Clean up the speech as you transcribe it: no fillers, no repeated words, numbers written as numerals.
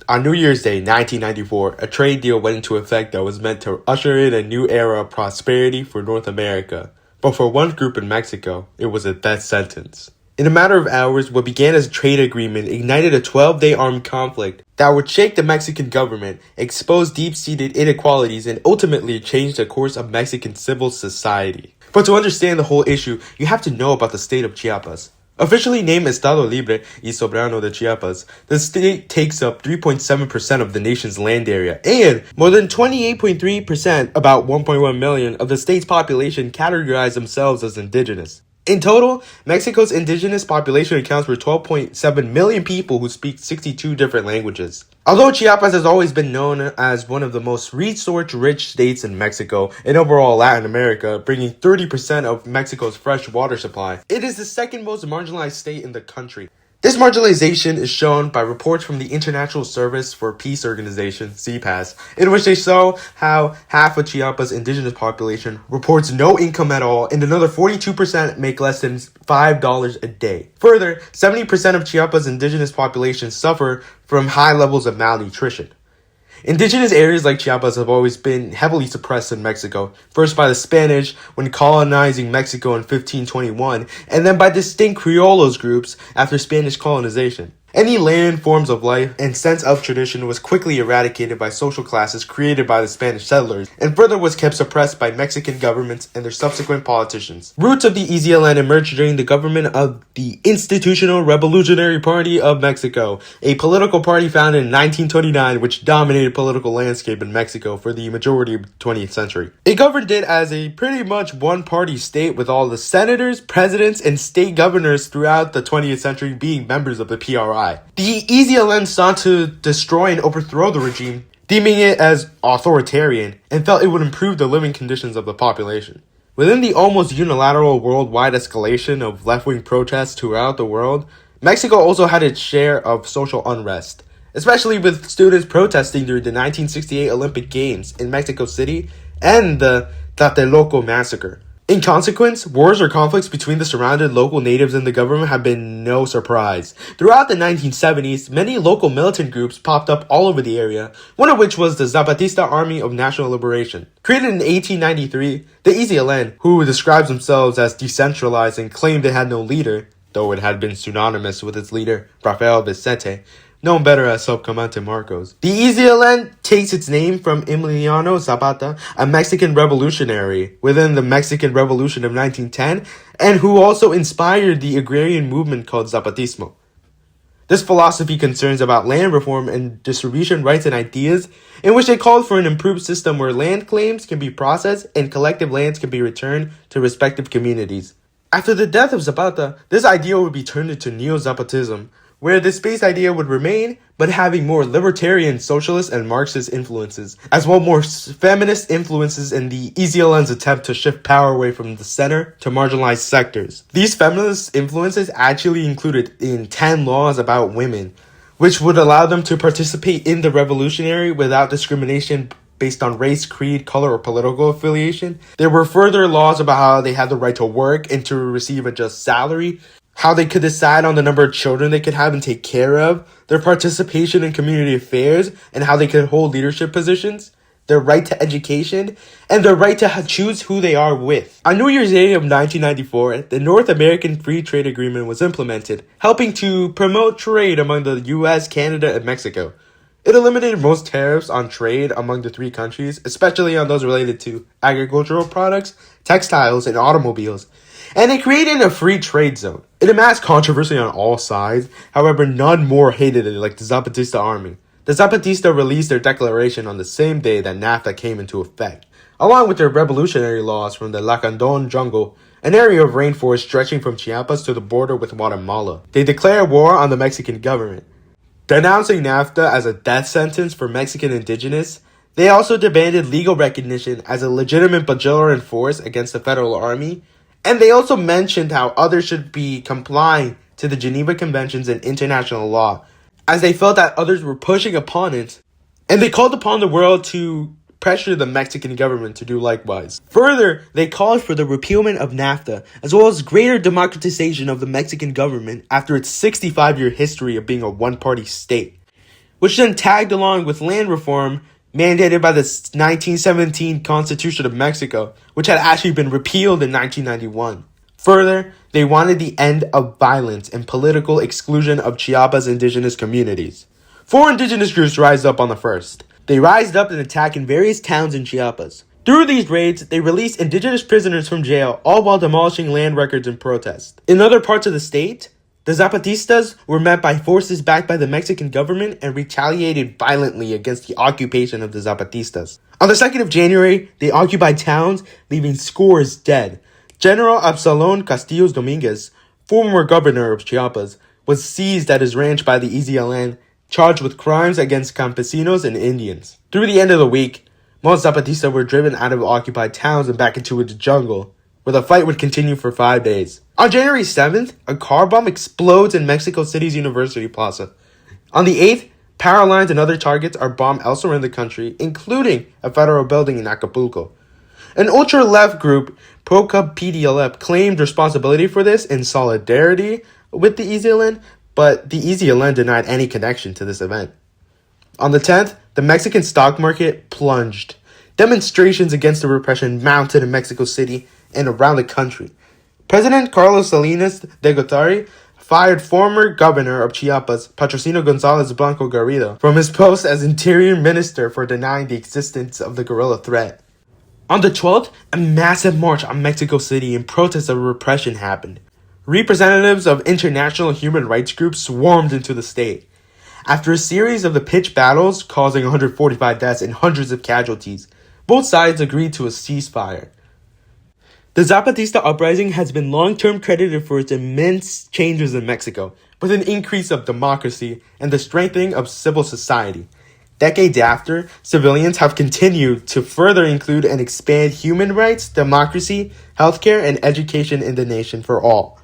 On New Year's Day, 1994, a trade deal went into effect that was meant to usher in a new era of prosperity for North America. But for one group in Mexico, it was a death sentence. In a matter of hours, what began as a trade agreement ignited a 12-day armed conflict that would shake the Mexican government, expose deep-seated inequalities, and ultimately change the course of Mexican civil society. But to understand the whole issue, you have to know about the state of Chiapas. Officially named Estado Libre y Soberano de Chiapas, the state takes up 3.7% of the nation's land area, and more than 28.3%, about 1.1 million, of the state's population categorize themselves as indigenous. In total, Mexico's indigenous population accounts for 12.7 million people who speak 62 different languages. Although Chiapas has always been known as one of the most resource-rich states in Mexico and overall Latin America, bringing 30% of Mexico's fresh water supply, it is the second most marginalized state in the country. This marginalization is shown by reports from the International Service for Peace Organization, CPAS, in which they show how half of Chiapas' indigenous population reports no income at all and another 42% make less than $5 a day. Further, 70% of Chiapas' indigenous population suffer from high levels of malnutrition. Indigenous areas like Chiapas have always been heavily suppressed in Mexico, first by the Spanish when colonizing Mexico in 1521, and then by distinct Criollos groups after Spanish colonization. Any land, forms of life, and sense of tradition was quickly eradicated by social classes created by the Spanish settlers, and further was kept suppressed by Mexican governments and their subsequent politicians. Roots of the EZLN emerged during the government of the Institutional Revolutionary Party of Mexico, a political party founded in 1929 which dominated political landscape in Mexico for the majority of the 20th century. It governed it as a pretty much one-party state with all the senators, presidents, and state governors throughout the 20th century being members of the PRI. The EZLN sought to destroy and overthrow the regime, deeming it as authoritarian, and felt it would improve the living conditions of the population. Within the almost unilateral worldwide escalation of left-wing protests throughout the world, Mexico also had its share of social unrest, especially with students protesting during the 1968 Olympic Games in Mexico City and the Tlatelolco massacre. In consequence, wars or conflicts between the surrounded local natives and the government have been no surprise. Throughout the 1970s, many local militant groups popped up all over the area, one of which was the Zapatista Army of National Liberation. Created in 1893, the EZLN, who describes themselves as decentralized and claimed it had no leader, though it had been synonymous with its leader, Rafael Vicente, known better as Subcomandante Marcos. The EZLN takes its name from Emiliano Zapata, a Mexican revolutionary within the Mexican Revolution of 1910, and who also inspired the agrarian movement called Zapatismo. This philosophy concerns about land reform and distribution rights and ideas, in which they called for an improved system where land claims can be processed and collective lands can be returned to respective communities. After the death of Zapata, this idea would be turned into Neo-Zapatism, where the space idea would remain, but having more libertarian, socialist, and Marxist influences, as well more feminist influences in the EZLN's attempt to shift power away from the center to marginalized sectors. These feminist influences actually included in 10 laws about women, which would allow them to participate in the revolutionary without discrimination based on race, creed, color, or political affiliation. There were further laws about how they had the right to work and to receive a just salary, how they could decide on the number of children they could have and take care of, their participation in community affairs, and how they could hold leadership positions, their right to education, and their right to choose who they are with. On New Year's Day of 1994, the North American Free Trade Agreement was implemented, helping to promote trade among the US, Canada, and Mexico. It eliminated most tariffs on trade among the three countries, especially on those related to agricultural products, textiles, and automobiles. And it created a free trade zone. It amassed controversy on all sides, however none more hated it like the Zapatista army. The Zapatista released their declaration on the same day that NAFTA came into effect, along with their revolutionary laws from the Lacandon jungle, an area of rainforest stretching from Chiapas to the border with Guatemala. They declared war on the Mexican government. Denouncing NAFTA as a death sentence for Mexican indigenous, they also demanded legal recognition as a legitimate belligerent force against the federal army, and they also mentioned how others should be complying to the Geneva Conventions and international law, as they felt that others were pushing upon it, and they called upon the world to pressure the Mexican government to do likewise. Further, they called for the repealment of NAFTA, as well as greater democratization of the Mexican government after its 65-year history of being a one-party state. which then tagged along with land reform mandated by the 1917 Constitution of Mexico, which had actually been repealed in 1991. Further, they wanted the end of violence and political exclusion of Chiapas' indigenous communities. 4 indigenous groups rised up on the 1st. They rised up and attacked in various towns in Chiapas. Through these raids, they released indigenous prisoners from jail, all while demolishing land records in protest. In other parts of the state, the Zapatistas were met by forces backed by the Mexican government and retaliated violently against the occupation of the Zapatistas. On the 2nd of January, they occupied towns, leaving scores dead. General Absalón Castillo Dominguez, former governor of Chiapas, was seized at his ranch by the EZLN, charged with crimes against campesinos and Indians. Through the end of the week, most Zapatistas were driven out of occupied towns and back into the jungle, where the fight would continue for 5 days. On January 7th, a car bomb explodes in Mexico City's University Plaza. On the 8th, power lines and other targets are bombed elsewhere in the country, including a federal building in Acapulco. An ultra-left group, Pro-PDLF, claimed responsibility for this in solidarity with the EZLN, but the EZLN denied any connection to this event. On the 10th, the Mexican stock market plunged. Demonstrations against the repression mounted in Mexico City and around the country. President Carlos Salinas de Gortari fired former governor of Chiapas, Patrocinio González Blanco Garrido, from his post as interior minister for denying the existence of the guerrilla threat. On the 12th, a massive march on Mexico City in protest of repression happened. Representatives of international human rights groups swarmed into the state. After a series of the pitched battles causing 145 deaths and hundreds of casualties, both sides agreed to a ceasefire. The Zapatista uprising has been long-term credited for its immense changes in Mexico, with an increase of democracy and the strengthening of civil society. Decades after, civilians have continued to further include and expand human rights, democracy, healthcare, and education in the nation for all.